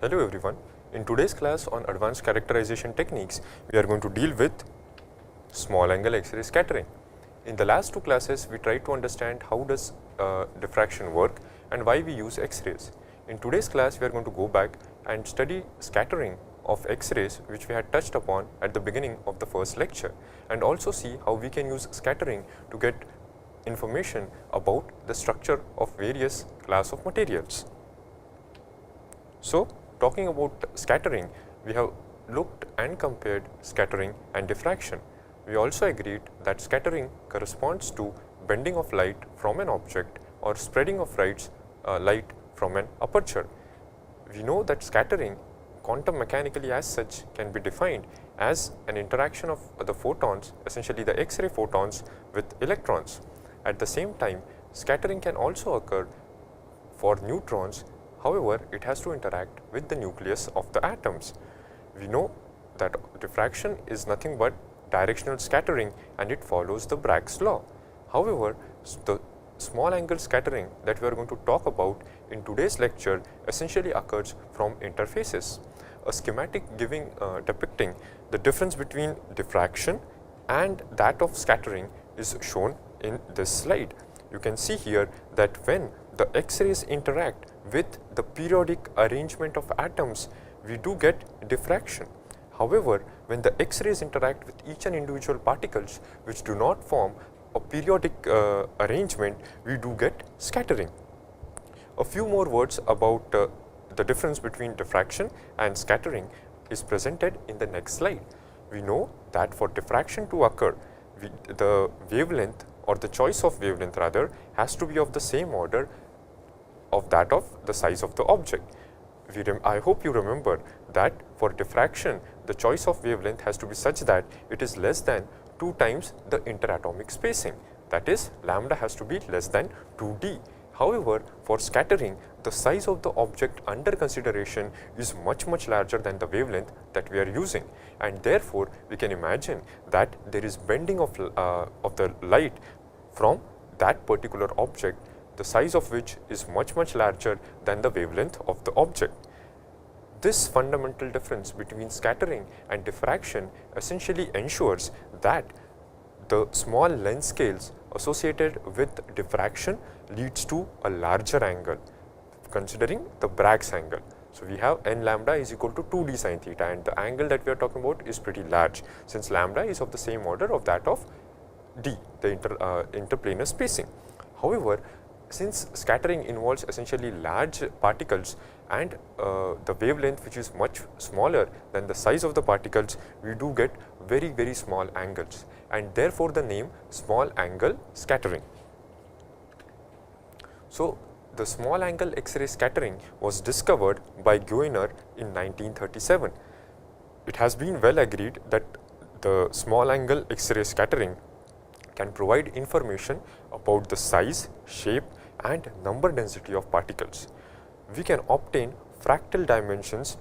Hello everyone. In today's class on advanced characterization techniques, we are going to deal with small angle X-ray scattering. In the last two classes, we tried to understand how does diffraction work and why we use X-rays. In today's class, we are going to go back and study scattering of X-rays which we had touched upon at the beginning of the first lecture, and also see how we can use scattering to get information about the structure of various class of materials. So, talking about scattering, we have looked and compared scattering and diffraction. We also agreed that scattering corresponds to bending of light from an object or spreading of light from an aperture. We know that scattering quantum mechanically as such can be defined as an interaction of the photons, essentially the X-ray photons, with electrons. At the same time, scattering can also occur for neutrons. However, it has to interact with the nucleus of the atoms. We know that diffraction is nothing but directional scattering and it follows the Bragg's law. However, the small angle scattering that we are going to talk about in today's lecture essentially occurs from interfaces. A schematic depicting the difference between diffraction and that of scattering is shown in this slide. You can see here that when the X-rays interact with the periodic arrangement of atoms, we do get diffraction. However, when the X-rays interact with each and individual particles which do not form a periodic arrangement, we do get scattering. A few more words about the difference between diffraction and scattering is presented in the next slide. We know that for diffraction to occur, the wavelength or the choice of wavelength rather has to be of the same order of that of the size of the object. I hope you remember that for diffraction, the choice of wavelength has to be such that it is less than 2 times the interatomic spacing, that is lambda has to be less than 2d. However, for scattering, the size of the object under consideration is much larger than the wavelength that we are using, and therefore we can imagine that there is bending of the light from that particular object, the size of which is much larger than the wavelength of the object. This fundamental difference between scattering and diffraction essentially ensures that the small length scales associated with diffraction leads to a larger angle, considering the Bragg's angle. So, we have n lambda is equal to 2d sin theta, and the angle that we are talking about is pretty large, since lambda is of the same order of that of d, the interplanar spacing. However, since scattering involves essentially large particles and the wavelength which is much smaller than the size of the particles, we do get very small angles, and therefore the name small angle scattering. So, the small angle X-ray scattering was discovered by Guiner in 1937. It has been well agreed that the small angle X-ray scattering can provide information about the size, shape and number density of particles. We can obtain fractal dimensions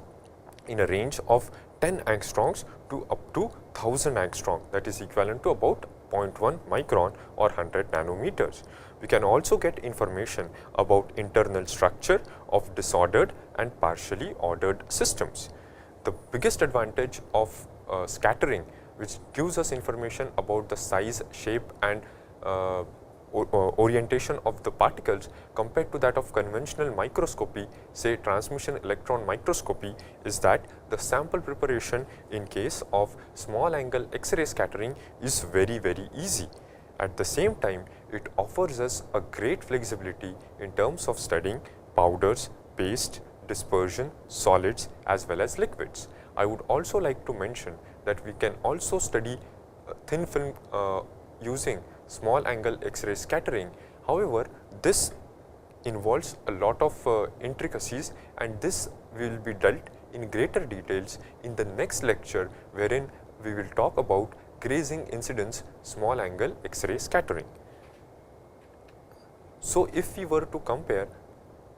in a range of 10 angstroms to up to 1000 angstrom, that is equivalent to about 0.1 micron or 100 nanometers. We can also get information about internal structure of disordered and partially ordered systems. The biggest advantage of scattering, which gives us information about the size, shape and orientation of the particles compared to that of conventional microscopy, say transmission electron microscopy, is that the sample preparation in case of small angle X-ray scattering is very easy. At the same time, it offers us a great flexibility in terms of studying powders, paste, dispersion, solids as well as liquids. I would also like to mention that we can also study thin film using small angle X-ray scattering. However, this involves a lot of intricacies, and this will be dealt in greater details in the next lecture, wherein we will talk about grazing incidence small angle X-ray scattering. So, if we were to compare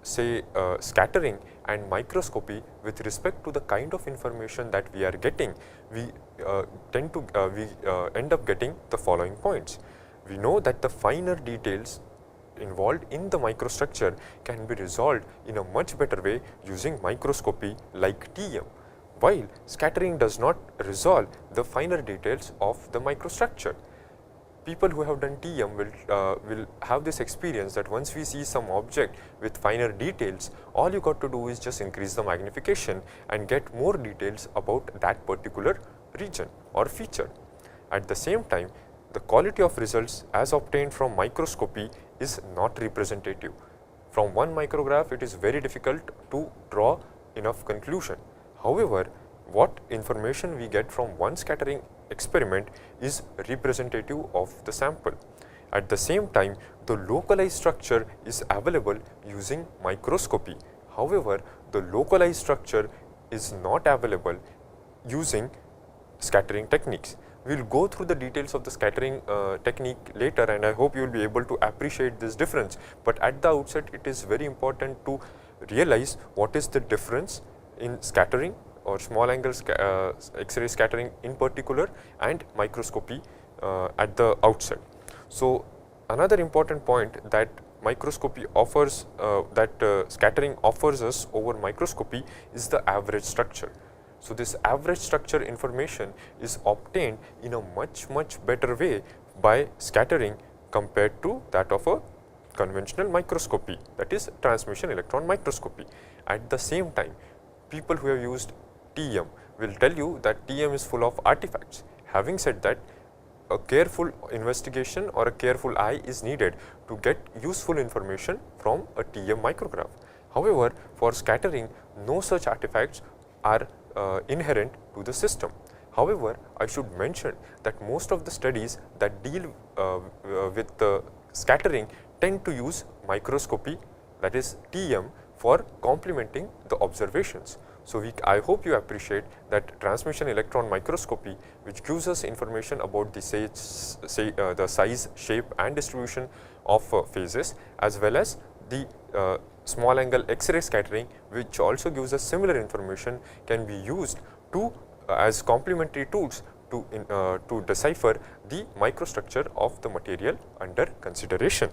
say scattering and microscopy with respect to the kind of information that we are getting, we end up getting the following points. We know that the finer details involved in the microstructure can be resolved in a much better way using microscopy like TEM, while scattering does not resolve the finer details of the microstructure. People who have done TEM will have this experience that once we see some object with finer details, all you got to do is just increase the magnification and get more details about that particular region or feature. At the same time, the quality of results as obtained from microscopy is not representative. From one micrograph, it is very difficult to draw enough conclusion. However, what information we get from one scattering experiment is representative of the sample. At the same time, the localized structure is available using microscopy. However, the localized structure is not available using scattering techniques. We will go through the details of the scattering technique later, and I hope you will be able to appreciate this difference. But at the outset, it is very important to realize what is the difference in scattering or small angle X-ray scattering in particular and microscopy at the outset. So, another important point that microscopy offers, scattering offers us over microscopy is the average structure. So, this average structure information is obtained in a much better way by scattering compared to that of a conventional microscopy, that is transmission electron microscopy. At the same time, people who have used TEM will tell you that TEM is full of artifacts. Having said that, a careful investigation or a careful eye is needed to get useful information from a TEM micrograph. However, for scattering, no such artifacts are inherent to the system. However, I should mention that most of the studies that deal with scattering tend to use microscopy, that is TEM, for complementing the observations. So, I hope you appreciate that transmission electron microscopy, which gives us information about the the size, shape and distribution of phases, as well as the small angle X-ray scattering, which also gives us similar information, can be used to as complementary tools to decipher the microstructure of the material under consideration.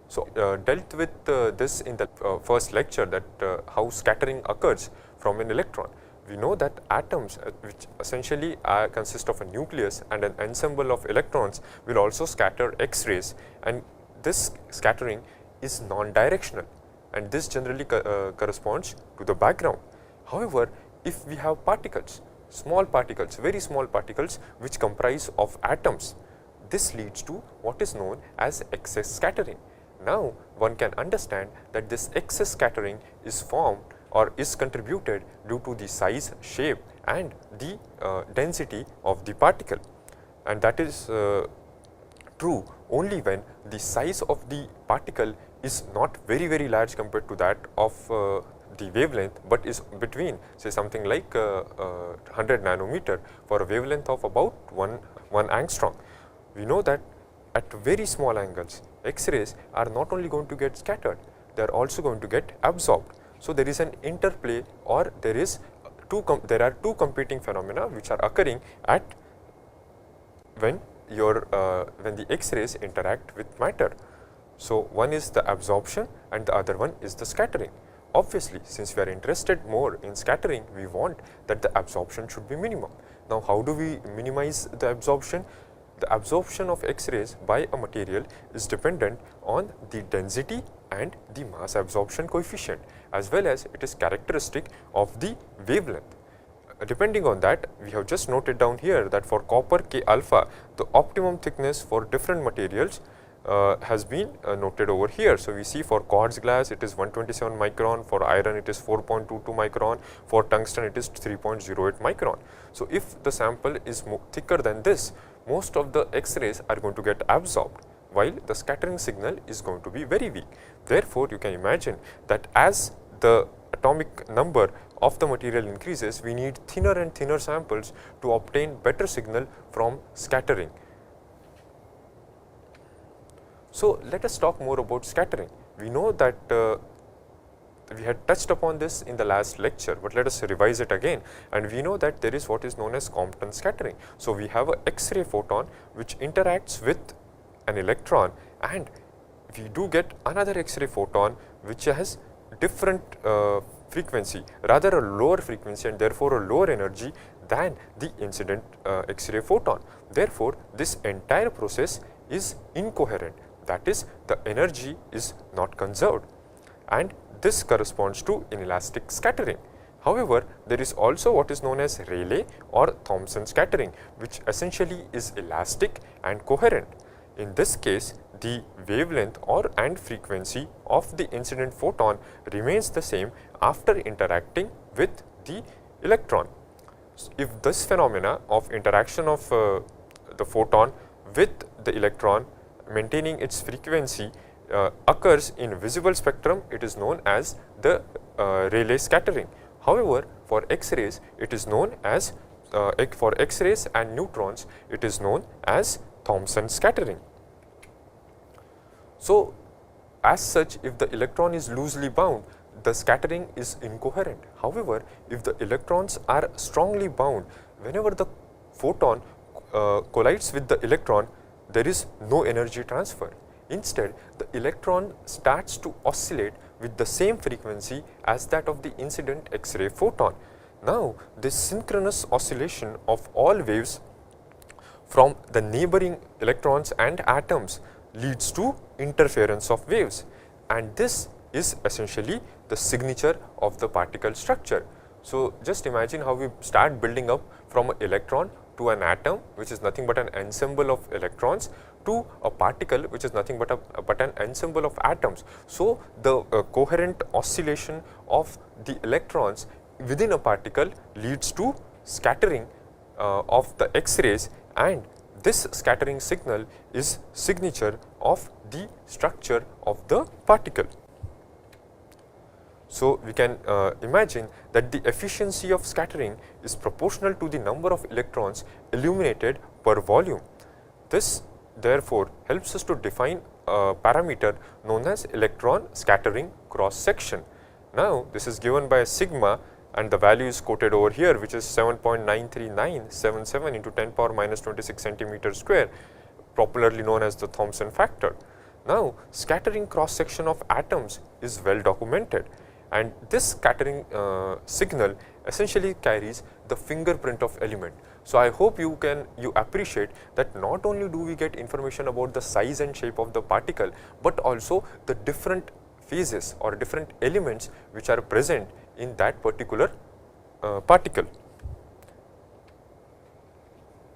So, dealt with this in the first lecture, that how scattering occurs from an electron. We know that atoms, which essentially consist of a nucleus and an ensemble of electrons, will also scatter X-rays, and this scattering is non-directional, and this generally corresponds to the background. However, if we have particles, small particles, very small particles which comprise of atoms, this leads to what is known as excess scattering. Now, one can understand that this excess scattering is formed or is contributed due to the size, shape and the density of the particle, and that is true only when the size of the particle is not very large compared to that of the wavelength, but is between, say, something like 100 nanometer for a wavelength of about 1 angstrom. We know that at very small angles, X-rays are not only going to get scattered, they are also going to get absorbed. So, there is an interplay, or there are two competing phenomena which are occurring at when the X-rays interact with matter. So, one is the absorption and the other one is the scattering. Obviously, since we are interested more in scattering, we want that the absorption should be minimum. Now, how do we minimize the absorption? The absorption of X-rays by a material is dependent on the density and the mass absorption coefficient, as well as it is characteristic of the wavelength. Depending on that, we have just noted down here that for copper K alpha, the optimum thickness for different materials has been noted over here. So, we see for quartz glass it is 127 micron, for iron it is 4.22 micron, for tungsten it is 3.08 micron. So, if the sample is thicker than this, most of the X-rays are going to get absorbed, while the scattering signal is going to be very weak. Therefore, you can imagine that as the atomic number of the material increases, we need thinner and thinner samples to obtain better signal from scattering. So, let us talk more about scattering. We know that we had touched upon this in the last lecture, but let us revise it again, and we know that there is what is known as Compton scattering. So, we have a X-ray photon which interacts with an electron, and we do get another X-ray photon which has different frequency, rather a lower frequency and therefore a lower energy than the incident X-ray photon. Therefore, this entire process is incoherent, that is, the energy is not conserved, and this corresponds to inelastic scattering. However, there is also what is known as Rayleigh or Thomson scattering, which essentially is elastic and coherent. In this case, the wavelength and frequency of the incident photon remains the same after interacting with the electron. If this phenomena of interaction of the photon with the electron maintaining its frequency occurs in visible spectrum, it is known as the Rayleigh scattering. However, for X-rays it is known as for X-rays and neutrons it is known as Thomson scattering. So, as such, if the electron is loosely bound, the scattering is incoherent. However, if the electrons are strongly bound, whenever the photon collides with the electron, there is no energy transfer. Instead, the electron starts to oscillate with the same frequency as that of the incident X-ray photon. Now, this synchronous oscillation of all waves from the neighboring electrons and atoms leads to interference of waves, and this is essentially the signature of the particle structure. So, just imagine how we start building up from an electron to an atom, which is nothing but an ensemble of electrons, to a particle which is nothing but an ensemble of atoms. So, the coherent oscillation of the electrons within a particle leads to scattering of the X-rays, and this scattering signal is signature of the structure of the particle. So, we can imagine that the efficiency of scattering is proportional to the number of electrons illuminated per volume. This therefore helps us to define a parameter known as electron scattering cross section. Now, this is given by sigma, and the value is quoted over here, which is 7.93977 into 10 power minus 26 centimeter square, popularly known as the Thomson factor. Now, scattering cross section of atoms is well documented, and this scattering signal essentially carries the fingerprint of element. So, I hope you appreciate that not only do we get information about the size and shape of the particle, but also the different phases or different elements which are present in that particular particle.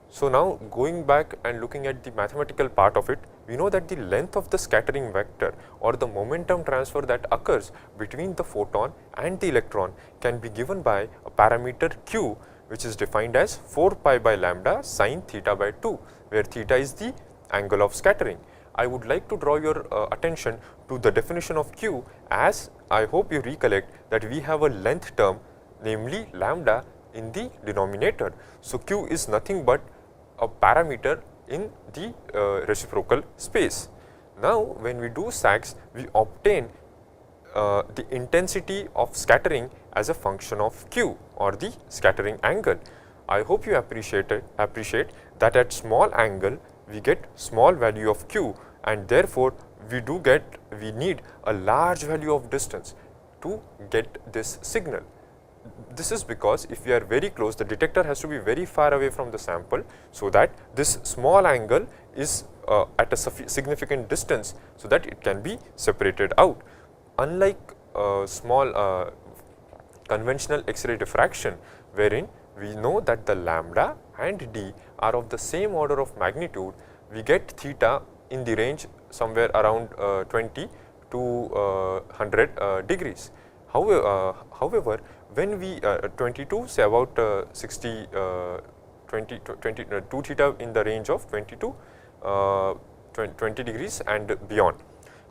So, now going back and looking at the mathematical part of it, we know that the length of the scattering vector or the momentum transfer that occurs between the photon and the electron can be given by a parameter q, which is defined as 4 pi by lambda sin theta by 2, where theta is the angle of scattering. I would like to draw your attention to the definition of q, as I hope you recollect that we have a length term, namely lambda, in the denominator. So, q is nothing but a parameter in the reciprocal space. Now, when we do SAGs, we obtain the intensity of scattering as a function of q, or the scattering angle. I hope you appreciate that at small angle we get small value of q, and therefore we need a large value of distance to get this signal. This is because if we are very close, the detector has to be very far away from the sample, so that this small angle is at a significant distance, so that it can be separated out. Unlike small conventional X-ray diffraction, wherein we know that the lambda and d are of the same order of magnitude, we get theta in the range somewhere around 20 to 100 degrees. However, when we 22, say about 60, 2 theta in the range of 20 to 20 degrees and beyond.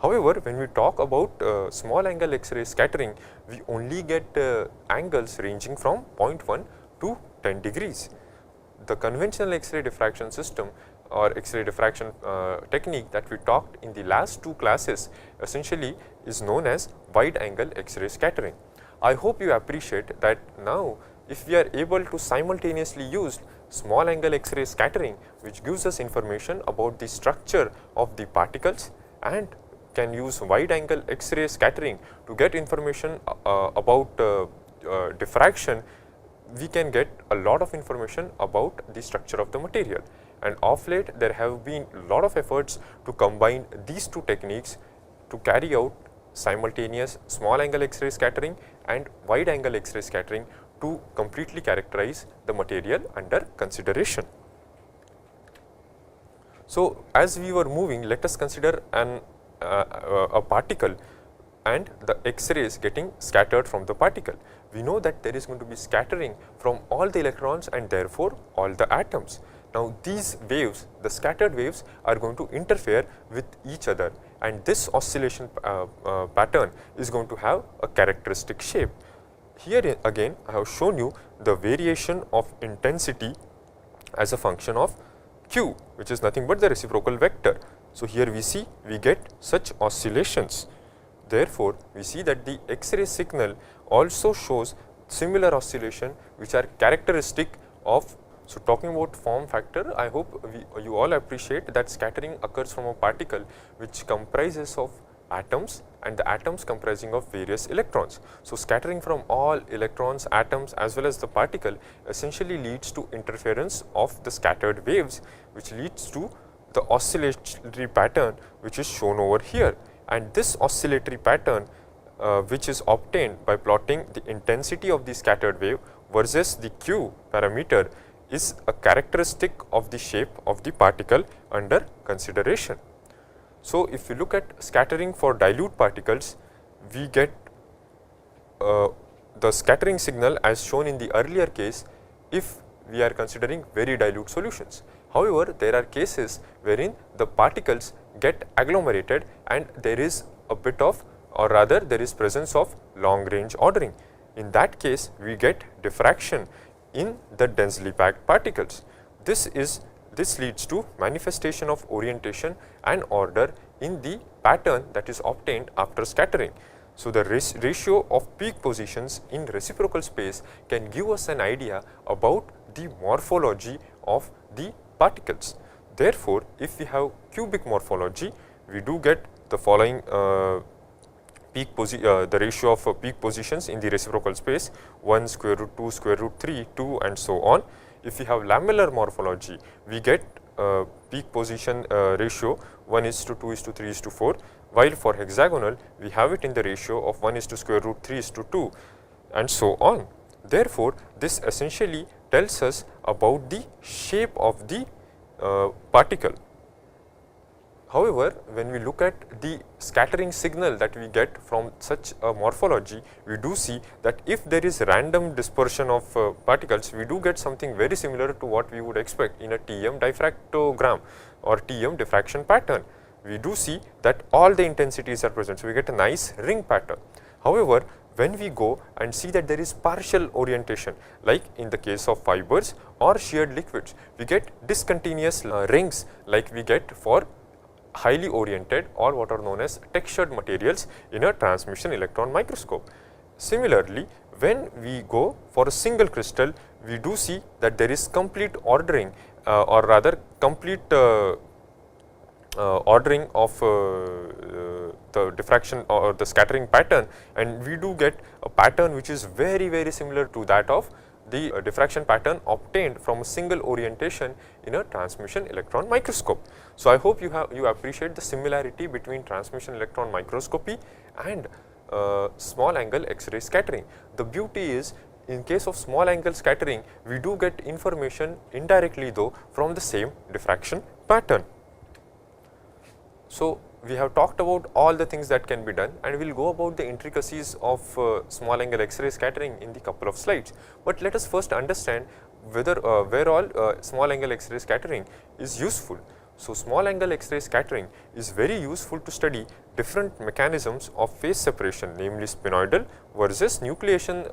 However, when we talk about small angle X-ray scattering, we only get angles ranging from 0.1 to 10 degrees. The conventional X-ray diffraction system or X-ray diffraction technique that we talked in the last two classes essentially is known as wide angle X-ray scattering. I hope you appreciate that now if we are able to simultaneously use small angle X-ray scattering, which gives us information about the structure of the particles, and can use wide angle X-ray scattering to get information about diffraction, we can get a lot of information about the structure of the material. And of late there have been a lot of efforts to combine these two techniques to carry out simultaneous small angle X-ray scattering and wide angle X-ray scattering to completely characterize the material under consideration. So, as we were moving, let us consider a particle and the X-rays getting scattered from the particle. We know that there is going to be scattering from all the electrons and therefore all the atoms. Now, these waves, the scattered waves, are going to interfere with each other, and this oscillation pattern is going to have a characteristic shape. Here again I have shown you the variation of intensity as a function of q, which is nothing but the reciprocal vector. So, here we get such oscillations. Therefore, we see that the X-ray signal also shows similar oscillation which are characteristic of. So, talking about form factor, I hope you all appreciate that scattering occurs from a particle which comprises of atoms and the atoms comprising of various electrons. So, scattering from all electrons, atoms as well as the particle essentially leads to interference of the scattered waves, which leads to the oscillatory pattern which is shown over here. And this oscillatory pattern which is obtained by plotting the intensity of the scattered wave versus the q parameter is a characteristic of the shape of the particle under consideration. So, if you look at scattering for dilute particles, we get the scattering signal as shown in the earlier case if we are considering very dilute solutions. However, there are cases wherein the particles get agglomerated and there is a bit of, or rather there is presence of long range ordering. In that case, we get diffraction in the densely packed particles. This leads to manifestation of orientation and order in the pattern that is obtained after scattering. So, the ratio of peak positions in reciprocal space can give us an idea about the morphology of the particles. Therefore, if we have cubic morphology, we do get the following the ratio of peak positions in the reciprocal space 1 square root 2 square root 3 2 and so on. If we have lamellar morphology, we get peak position ratio 1:2:3:4, while for hexagonal we have it in the ratio of 1:square root 3:2 and so on. Therefore, this essentially tells us about the shape of the particle. However, when we look at the scattering signal that we get from such a morphology, we do see that if there is random dispersion of particles, we do get something very similar to what we would expect in a TM diffractogram or TM diffraction pattern. We do see that all the intensities are present, so we get a nice ring pattern. However, when we go and see that there is partial orientation, like in the case of fibers or sheared liquids, we get discontinuous rings like we get for highly oriented or what are known as textured materials in a transmission electron microscope. Similarly, when we go for a single crystal, we do see that there is complete ordering or rather complete ordering of the diffraction or the scattering pattern, and we do get a pattern which is very similar to that of the diffraction pattern obtained from a single orientation in a transmission electron microscope. So, I hope you appreciate the similarity between transmission electron microscopy and small angle X-ray scattering. The beauty is, in case of small angle scattering, we do get information indirectly though from the same diffraction pattern. So, we have talked about all the things that can be done, and we will go about the intricacies of small angle X-ray scattering in the couple of slides. But let us first understand whether where all small angle X-ray scattering is useful. So, small angle X-ray scattering is very useful to study different mechanisms of phase separation, namely spinoidal versus nucleation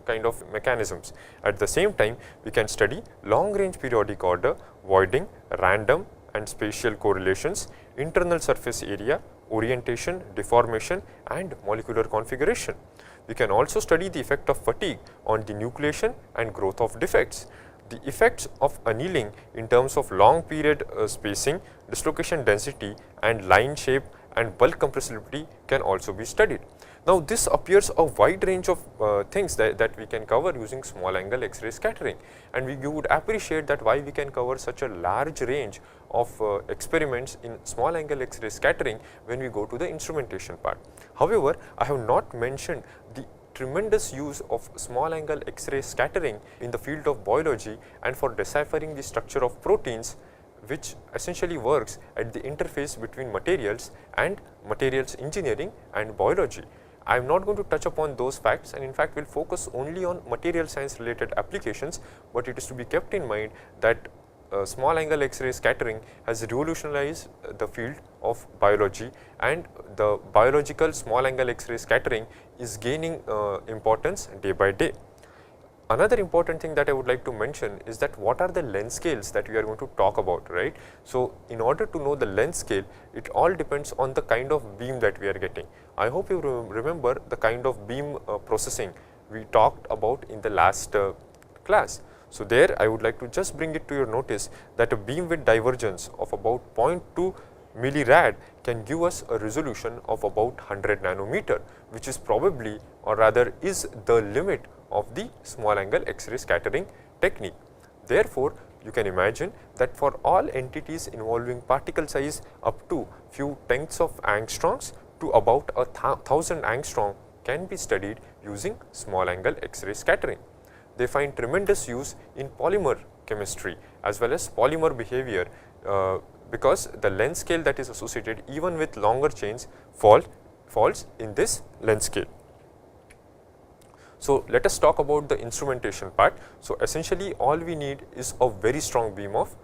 kind of mechanisms. At the same time, we can study long range periodic order, voiding, random and spatial correlations, internal surface area, orientation, deformation and molecular configuration. We can also study the effect of fatigue on the nucleation and growth of defects. The effects of annealing in terms of long period spacing, dislocation density and line shape and bulk compressibility can also be studied. Now, this appears a wide range of things that we can cover using small angle X-ray scattering, and you would appreciate that why we can cover such a large range of experiments in small angle X-ray scattering when we go to the instrumentation part. However, I have not mentioned the tremendous use of small angle X-ray scattering in the field of biology and for deciphering the structure of proteins, which essentially works at the interface between materials and materials engineering and biology. I am not going to touch upon those facts, and in fact will focus only on material science related applications, but it is to be kept in mind that small angle X-ray scattering has revolutionized the field of biology, and the biological small angle X-ray scattering is gaining importance day by day. Another important thing that I would like to mention is that what are the length scales that we are going to talk about, right. So, in order to know the length scale, it all depends on the kind of beam that we are getting. I hope you remember the kind of beam processing we talked about in the last class. So, there I would like to just bring it to your notice that a beam with divergence of about 0.2 millirad can give us a resolution of about 100 nanometer, which is probably, or rather is the limit of the small angle X-ray scattering technique. Therefore, you can imagine that for all entities involving particle size up to few tenths of angstroms to about 1000 angstrom can be studied using small angle X-ray scattering. They find tremendous use in polymer chemistry as well as polymer behavior because the length scale that is associated even with longer chains falls in this length scale. So, let us talk about the instrumentation part. So, essentially all we need is a very strong beam of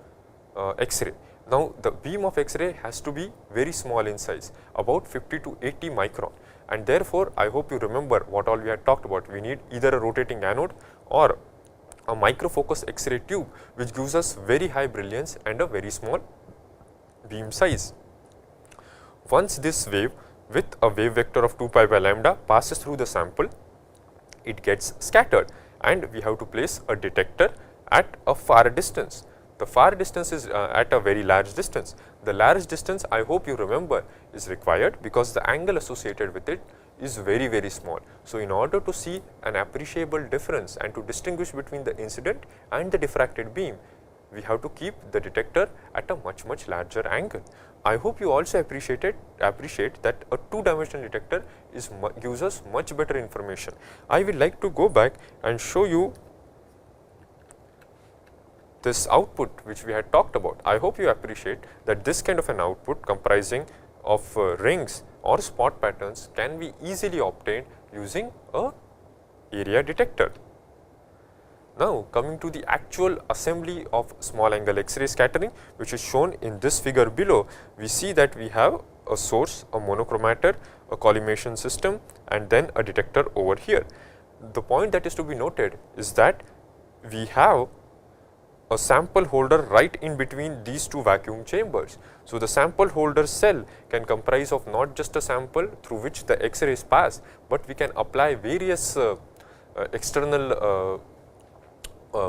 X-ray. Now, the beam of X-ray has to be very small in size, about 50 to 80 micron, and therefore, I hope you remember what all we had talked about. We need either a rotating anode or a microfocus X-ray tube, which gives us very high brilliance and a very small beam size. Once this wave with a wave vector of 2 pi by lambda passes through the sample, it gets scattered, and we have to place a detector at a far distance. The far distance is at a very large distance. The large distance, I hope you remember, is required because the angle associated with it is very, very small. So, in order to see an appreciable difference and to distinguish between the incident and the diffracted beam, we have to keep the detector at a much larger angle. I hope you also appreciate that a two-dimensional detector gives us much better information. I will like to go back and show you this output which we had talked about. I hope you appreciate that this kind of an output comprising of rings or spot patterns can be easily obtained using a area detector. Now, coming to the actual assembly of small angle X-ray scattering, which is shown in this figure below, we see that we have a source, a monochromator, a collimation system, and then a detector over here. The point that is to be noted is that we have a sample holder right in between these two vacuum chambers. So, the sample holder cell can comprise of not just a sample through which the X-rays pass, but we can apply various external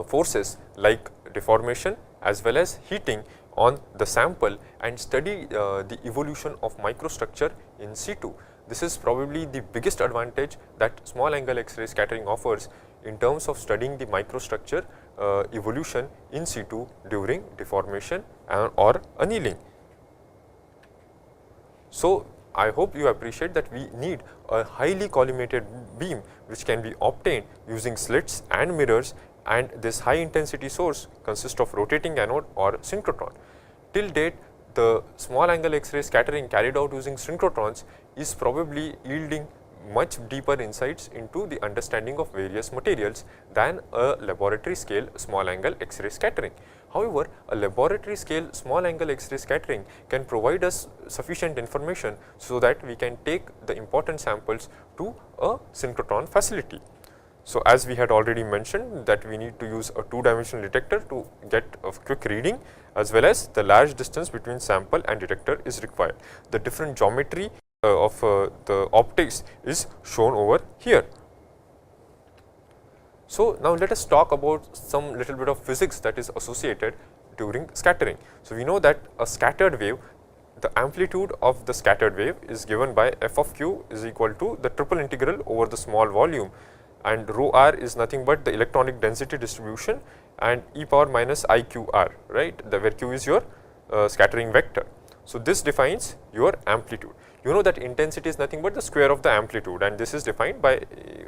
forces like deformation as well as heating on the sample and study the evolution of microstructure in situ. This is probably the biggest advantage that small angle X-ray scattering offers in terms of studying the microstructure evolution in situ during deformation or annealing. So, I hope you appreciate that we need a highly collimated beam which can be obtained using slits and mirrors, and this high intensity source consists of rotating anode or synchrotron. Till date, the small angle X-ray scattering carried out using synchrotrons is probably yielding much deeper insights into the understanding of various materials than a laboratory scale small angle X-ray scattering. However, a laboratory scale small angle X-ray scattering can provide us sufficient information so that we can take the important samples to a synchrotron facility. So, as we had already mentioned that we need to use a two-dimensional detector to get a quick reading, as well as the large distance between sample and detector is required. The different geometry of the optics is shown over here. So, now let us talk about some little bit of physics that is associated during scattering. So, we know that a scattered wave the amplitude of the scattered wave is given by f of q is equal to the triple integral over the small volume, and rho r is nothing but the electronic density distribution and e power minus I q r, right, where q is your scattering vector. So, this defines your amplitude. You know that intensity is nothing but the square of the amplitude, and this is defined by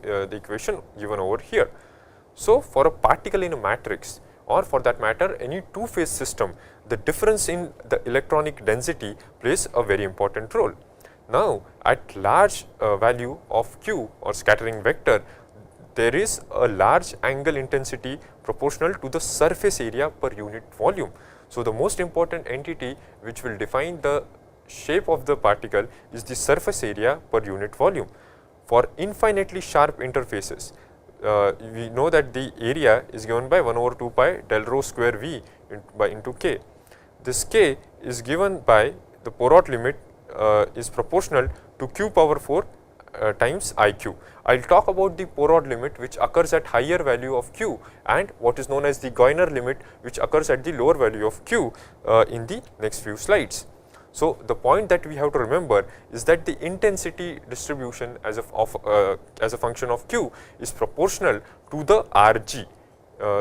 the equation given over here. So, for a particle in a matrix, or for that matter any two-phase system, the difference in the electronic density plays a very important role. Now, at large value of q or scattering vector, there is a large angle intensity proportional to the surface area per unit volume. So, the most important entity which will define the shape of the particle is the surface area per unit volume. For infinitely sharp interfaces, we know that the area is given by 1 over 2 pi del rho square v into k. This k is given by the Poirot limit is proportional to q power 4 times IQ. I will talk about the Poirot limit which occurs at higher value of q and what is known as the Goyner limit which occurs at the lower value of q in the next few slides. So, the point that we have to remember is that the intensity distribution as a function of q is proportional to the Rg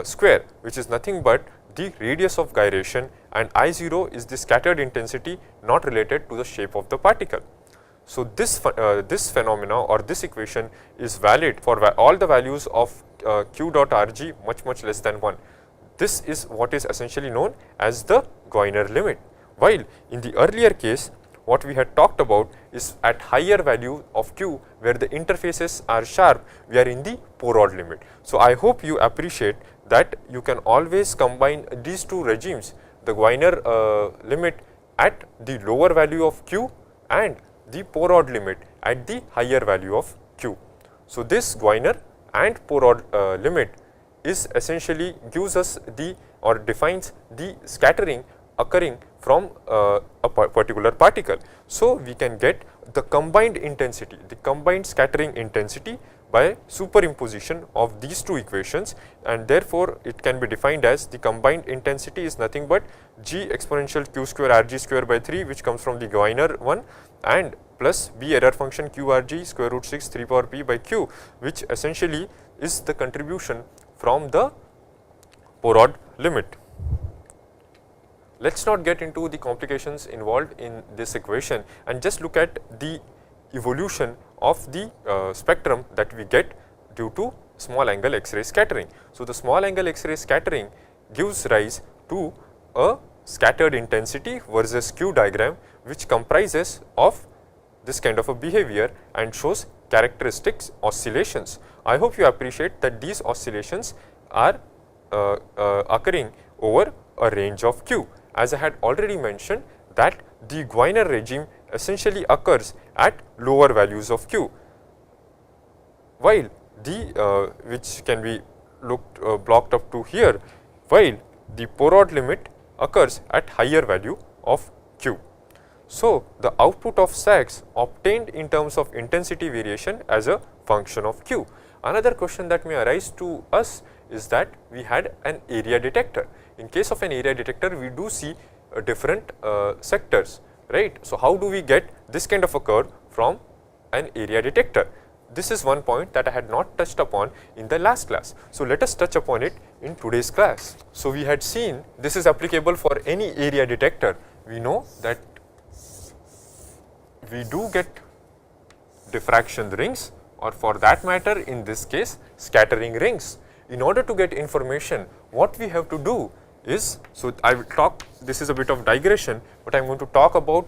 square, which is nothing but the radius of gyration, and I0 is the scattered intensity not related to the shape of the particle. So, this phenomena or this equation is valid for all the values of q dot Rg much less than 1. This is what is essentially known as the Goyner limit. While in the earlier case, what we had talked about is at higher value of q where the interfaces are sharp, we are in the Poirot limit. So, I hope you appreciate that you can always combine these two regimes, the Goyner limit at the lower value of q and the Poirot limit at the higher value of q. So, this Goyner and Poirot limit is essentially gives us the or defines the scattering occurring from a particular particle. So, we can get the combined intensity, the combined scattering intensity by superimposition of these two equations, and therefore, it can be defined as the combined intensity is nothing but g exponential q square Rg square by 3 which comes from the Goyner one, and plus b error function q Rg square root 6 3 power p by q, which essentially is the contribution from the Poirot limit. Let us not get into the complications involved in this equation and just look at the evolution of the spectrum that we get due to small angle X-ray scattering. So, the small angle X-ray scattering gives rise to a scattered intensity versus Q diagram which comprises of this kind of a behavior and shows characteristics oscillations. I hope you appreciate that these oscillations are occurring over a range of Q. As I had already mentioned that the Goyner regime essentially occurs at lower values of Q, while the which can be blocked up to here, while the Poirot limit occurs at higher value of Q. So, the output of sags obtained in terms of intensity variation as a function of Q. Another question that may arise to us is that we had an area detector. In case of an area detector, we do see different sectors, right. So, how do we get this kind of a curve from an area detector? This is one point that I had not touched upon in the last class. So, let us touch upon it in today's class. So, we had seen this is applicable for any area detector. We know that we do get diffraction rings, or for that matter in this case scattering rings. In order to get information, what we have to do is, so I will talk, this is a bit of digression, but I am going to talk about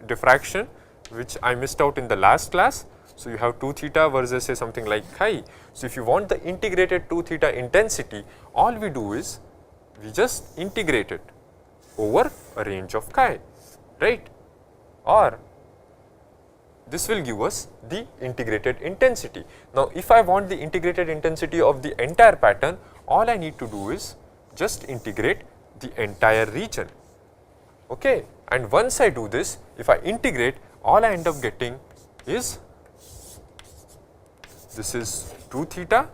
diffraction which I missed out in the last class. So, you have 2 theta versus say something like chi. So, if you want the integrated 2 theta intensity, all we do is we just integrate it over a range of chi, right, or this will give us the integrated intensity. Now, if I want the integrated intensity of the entire pattern, all I need to do is just integrate the entire region, okay. And once I do this, if I integrate, all I end up getting is this is 2 theta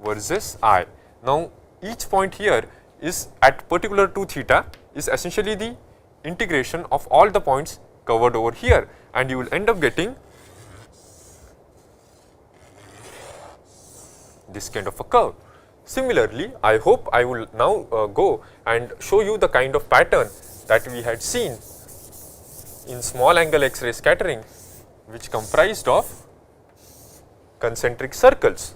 versus I. Now, each point here is at particular 2 theta is essentially the integration of all the points covered over here, and you will end up getting this kind of a curve. Similarly, I hope I will now go and show you the kind of pattern that we had seen in small angle X-ray scattering, which comprised of concentric circles,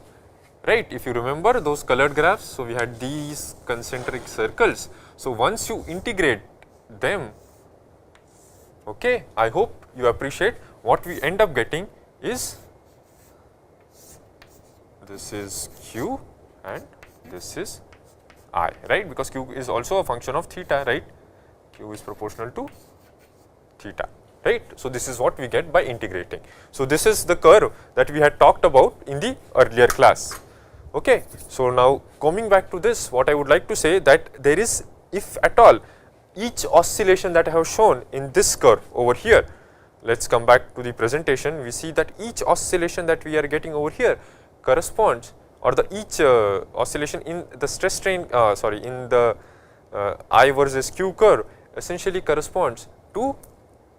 right. If you remember those colored graphs, so we had these concentric circles. So, once you integrate them, okay, I hope you appreciate what we end up getting is this is Q and this is I, right, because Q is also a function of theta, right, Q is proportional to theta, right. So, this is what we get by integrating. So, this is the curve that we had talked about in the earlier class. Okay. So, now coming back to this, what I would like to say that there is, if at all, each oscillation that I have shown in this curve over here, let us come back to the presentation, we see that each oscillation that we are getting over here corresponds, or the each oscillation in the stress strain in the I versus Q curve essentially corresponds to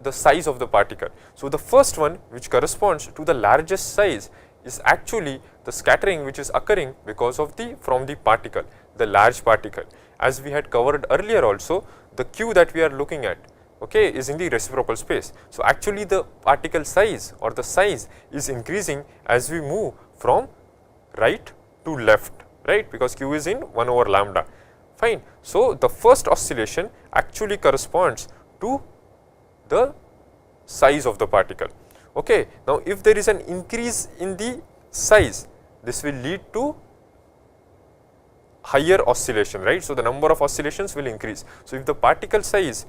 the size of the particle. So, the first one which corresponds to the largest size is actually the scattering which is occurring because of from the particle, the large particle. As we had covered earlier also, the Q that we are looking at, okay, is in the reciprocal space. So, actually the particle size or the size is increasing as we move from right to left, right, because Q is in 1 over lambda, fine. So, the first oscillation actually corresponds to the size of the particle. Okay. Now, if there is an increase in the size, this will lead to higher oscillation, right. So, the number of oscillations will increase. So, if the particle size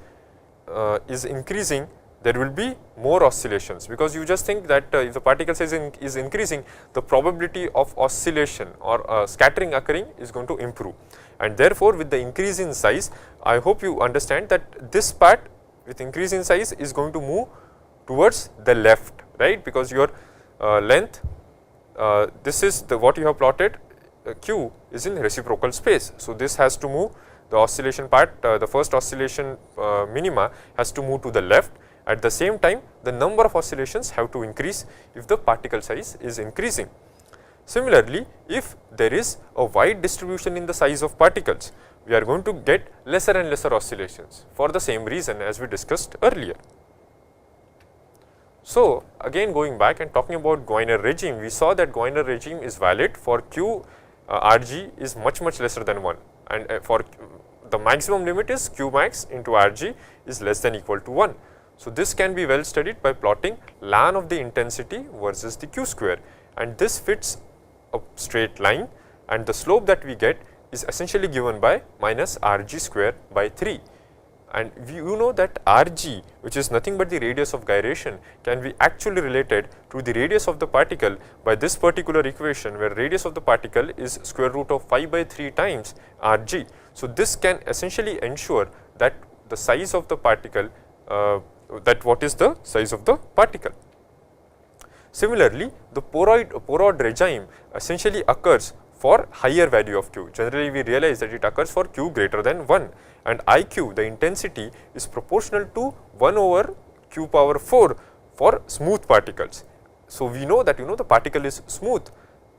is increasing, there will be more oscillations, because you just think that if the particle size is increasing, the probability of oscillation or scattering occurring is going to improve, and therefore, with the increase in size, I hope you understand that this part with increase in size is going to move towards the left, right, because your length, this is the what you have plotted, Q is in reciprocal space. So, this has to move, the oscillation part, the first oscillation minima has to move to the left. At the same time, the number of oscillations have to increase if the particle size is increasing. Similarly, if there is a wide distribution in the size of particles, we are going to get lesser and lesser oscillations for the same reason as we discussed earlier. So, again going back and talking about Goiner regime, we saw that Goiner regime is valid for Q Rg is much lesser than 1, and for the maximum limit is Q max into Rg is less than equal to 1. So, this can be well studied by plotting ln of the intensity versus the Q square, and this fits a straight line, and the slope that we get is essentially given by minus Rg square by 3. And you know that Rg, which is nothing but the radius of gyration, can be actually related to the radius of the particle by this particular equation, where radius of the particle is square root of 5 by 3 times Rg. So, this can essentially ensure that the size of the particle, what is the size of the particle. Similarly, the porod regime essentially occurs for higher value of Q. Generally, we realize that it occurs for Q greater than 1, and IQ, the intensity, is proportional to 1 over Q power 4 for smooth particles. So, we know that the particle is smooth,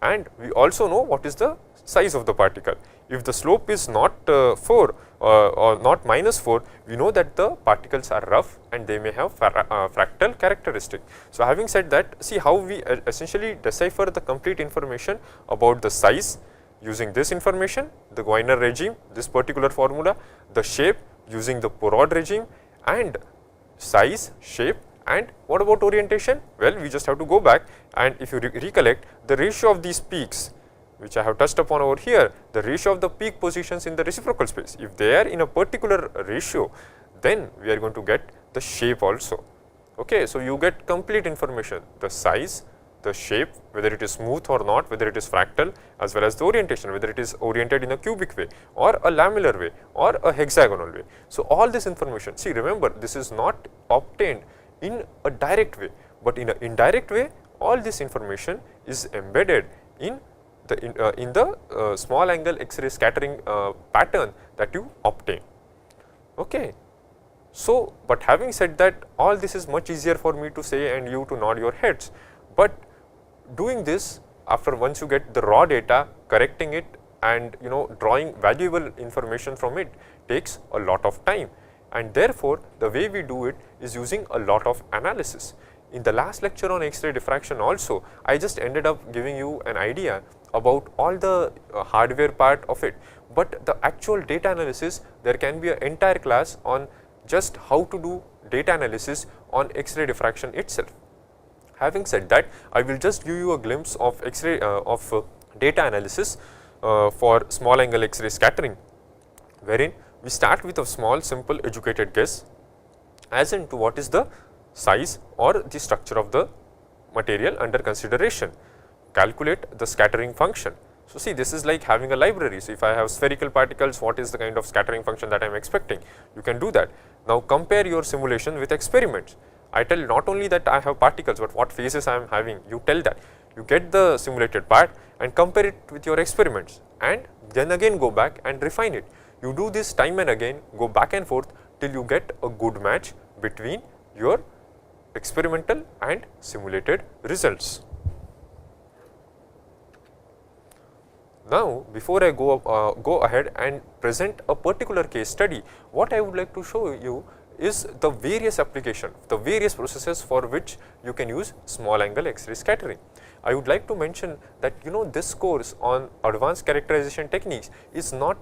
and we also know what is the size of the particle. If the slope is not 4 or not minus 4, we know that the particles are rough and they may have fractal characteristic. So, having said that, see how we essentially decipher the complete information about the size using this information, the Goiner regime, this particular formula, the shape using the porod regime, and size, shape, and what about orientation? Well, we just have to go back, and if you recollect, the ratio of these peaks, which I have touched upon over here, the ratio of the peak positions in the reciprocal space, if they are in a particular ratio, then we are going to get the shape also. Okay, so, you get complete information, the size, the shape, whether it is smooth or not, whether it is fractal, as well as the orientation, whether it is oriented in a cubic way or a lamellar way or a hexagonal way. So, all this information, see, remember, this is not obtained in a direct way, but in an indirect way, all this information is embedded in the small angle X-ray scattering pattern that you obtain. Okay. So, but having said that, all this is much easier for me to say and you to nod your heads, but doing this after once you get the raw data, correcting it and drawing valuable information from it takes a lot of time, and therefore, the way we do it is using a lot of analysis. In the last lecture on X-ray diffraction also, I just ended up giving you an idea about all the hardware part of it, but the actual data analysis, there can be an entire class on just how to do data analysis on X-ray diffraction itself. Having said that, I will just give you a glimpse of X-ray data analysis for small angle X-ray scattering, wherein we start with a small simple educated guess as into what is the size or the structure of the material under consideration. Calculate the scattering function. So, see, this is like having a library. So, if I have spherical particles, what is the kind of scattering function that I am expecting? You can do that. Now, compare your simulation with experiments. I tell not only that I have particles, but what phases I am having, you tell that. You get the simulated part and compare it with your experiments, and then again go back and refine it. You do this time and again, go back and forth till you get a good match between your experimental and simulated results. Now, before I go ahead and present a particular case study, what I would like to show you is the various application, the various processes for which you can use small angle X-ray scattering. I would like to mention that this course on advanced characterization techniques is not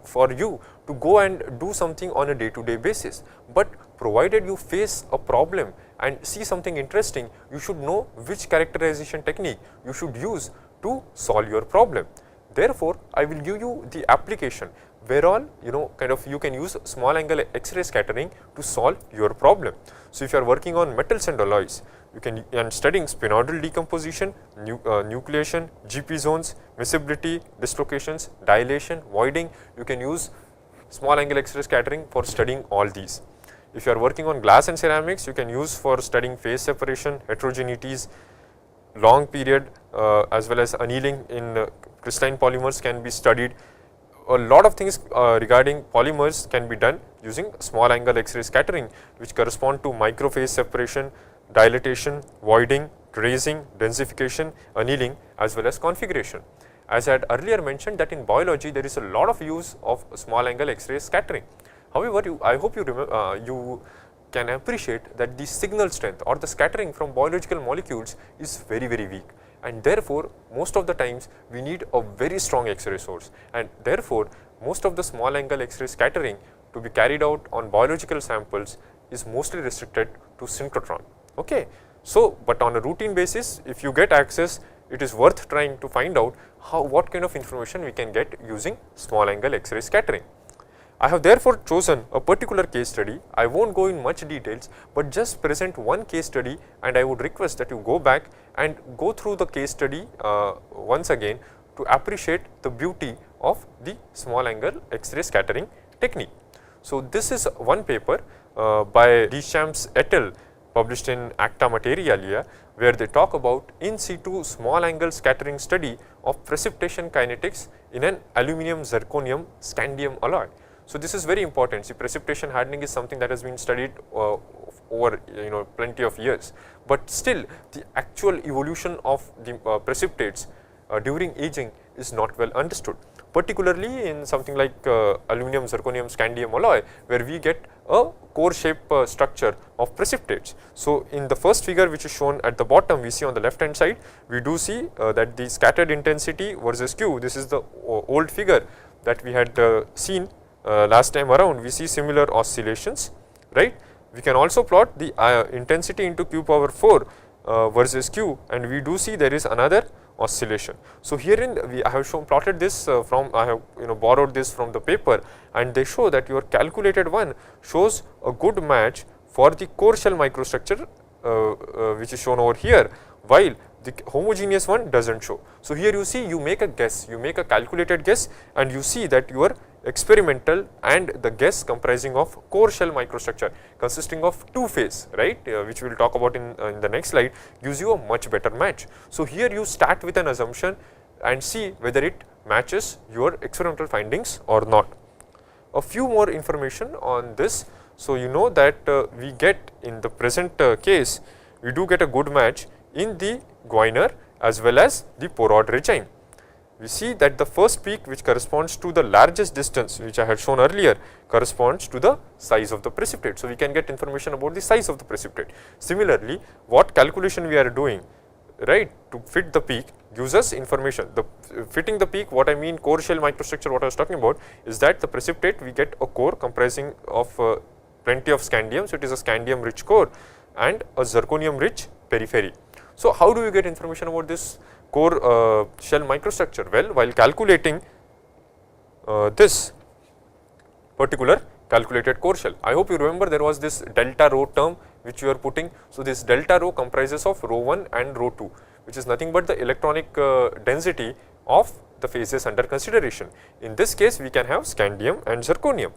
for you to go and do something on a day-to-day basis, but provided you face a problem and see something interesting, you should know which characterization technique you should use to solve your problem. Therefore, I will give you the application where all you can use small angle X-ray scattering to solve your problem. So, if you are working on metals and alloys, you can and studying spinoidal decomposition, nucleation, GP zones, miscibility, dislocations, dilation, voiding, you can use small angle X-ray scattering for studying all these. If you are working on glass and ceramics, you can use for studying phase separation, heterogeneities, long period as well as annealing in crystalline polymers can be studied. A lot of things regarding polymers can be done using small angle X-ray scattering, which correspond to microphase separation, dilatation, voiding, tracing, densification, annealing as well as configuration. As I had earlier mentioned that in biology there is a lot of use of small angle X-ray scattering. However, I hope you can appreciate that the signal strength or the scattering from biological molecules is very weak, and therefore, most of the times we need a very strong X-ray source, and therefore, most of the small angle X-ray scattering to be carried out on biological samples is mostly restricted to synchrotron. Okay. So, but on a routine basis, if you get access, it is worth trying to find out what kind of information we can get using small angle X-ray scattering. I have therefore chosen a particular case study. I will not go in much details, but just present one case study, and I would request that you go back and go through the case study once again to appreciate the beauty of the small angle X-ray scattering technique. So, this is one paper by Deschamps et al. Published in Acta Materialia, where they talk about in situ small angle scattering study of precipitation kinetics in an aluminum zirconium scandium alloy. So, this is very important. See, precipitation hardening is something that has been studied over plenty of years, but still the actual evolution of the precipitates during aging is not well understood, particularly in something like aluminum zirconium scandium alloy, where we get a core shape structure of precipitates. So, in the first figure which is shown at the bottom, we see on the left hand side, we do see that the scattered intensity versus Q, this is the old figure that we had seen last time around. We see similar oscillations, right. We can also plot the intensity into Q power 4 versus Q, and we do see there is another oscillation. So, herein I have plotted this I have borrowed this from the paper, and they show that your calculated one shows a good match for the core shell microstructure which is shown over here, while the homogeneous one does not show. So, here you see you make a guess, you make a calculated guess, and you see that your experimental and the guess comprising of core shell microstructure consisting of two phase, right, which we will talk about in the next slide, gives you a much better match. So, here you start with an assumption and see whether it matches your experimental findings or not. A few more information on this. So, you know that we get in the present case, we do get a good match in the Gwiner as well as the Porod regime. We see that the first peak, which corresponds to the largest distance, which I had shown earlier, corresponds to the size of the precipitate. So, we can get information about the size of the precipitate. Similarly, what calculation we are doing, right, to fit the peak gives us information. The fitting the peak, what I mean core shell microstructure, what I was talking about is that the precipitate, we get a core comprising of plenty of scandium. So, it is a scandium rich core and a zirconium rich periphery. So, how do you get information about this core shell microstructure? Well, while calculating this particular calculated core shell, I hope you remember there was this delta rho term which you are putting. So, this delta rho comprises of rho 1 and rho 2, which is nothing but the electronic density of the phases under consideration. In this case, we can have scandium and zirconium.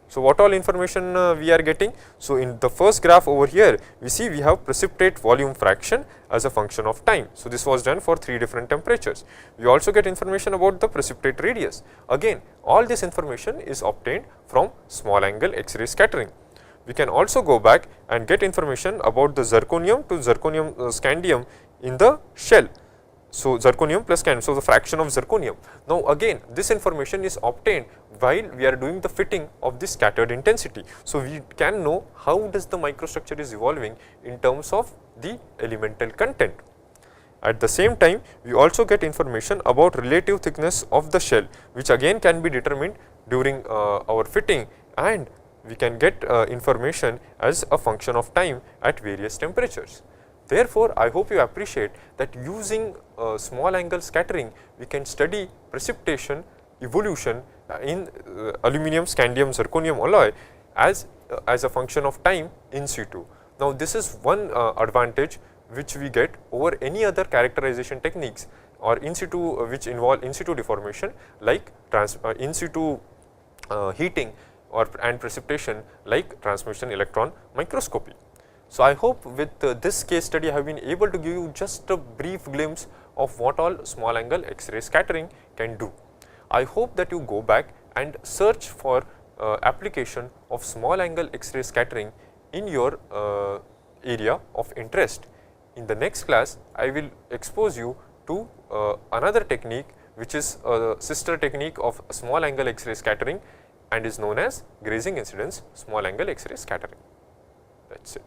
So, what all information we are getting? So, in the first graph over here, we see we have precipitate volume fraction as a function of time. So, this was done for 3 different temperatures. We also get information about the precipitate radius. Again, all this information is obtained from small angle X-ray scattering. We can also go back and get information about the zirconium to zirconium scandium in the shell. So, zirconium plus scandium, so the fraction of zirconium. Now, again this information is obtained while we are doing the fitting of the scattered intensity. So, we can know how does the microstructure is evolving in terms of the elemental content. At the same time, we also get information about relative thickness of the shell, which again can be determined during our fitting, and we can get information as a function of time at various temperatures. Therefore, I hope you appreciate that using small angle scattering, we can study precipitation evolution in aluminum, scandium, zirconium alloy as a function of time in situ. Now, this is one advantage which we get over any other characterization techniques or in situ which involve in situ deformation like in situ heating and precipitation like transmission electron microscopy. So, I hope with this case study I have been able to give you just a brief glimpse of what all small angle X-ray scattering can do. I hope that you go back and search for application of small angle X-ray scattering in your area of interest. In the next class, I will expose you to another technique which is a sister technique of small angle X-ray scattering and is known as grazing incidence small angle X-ray scattering. That is it.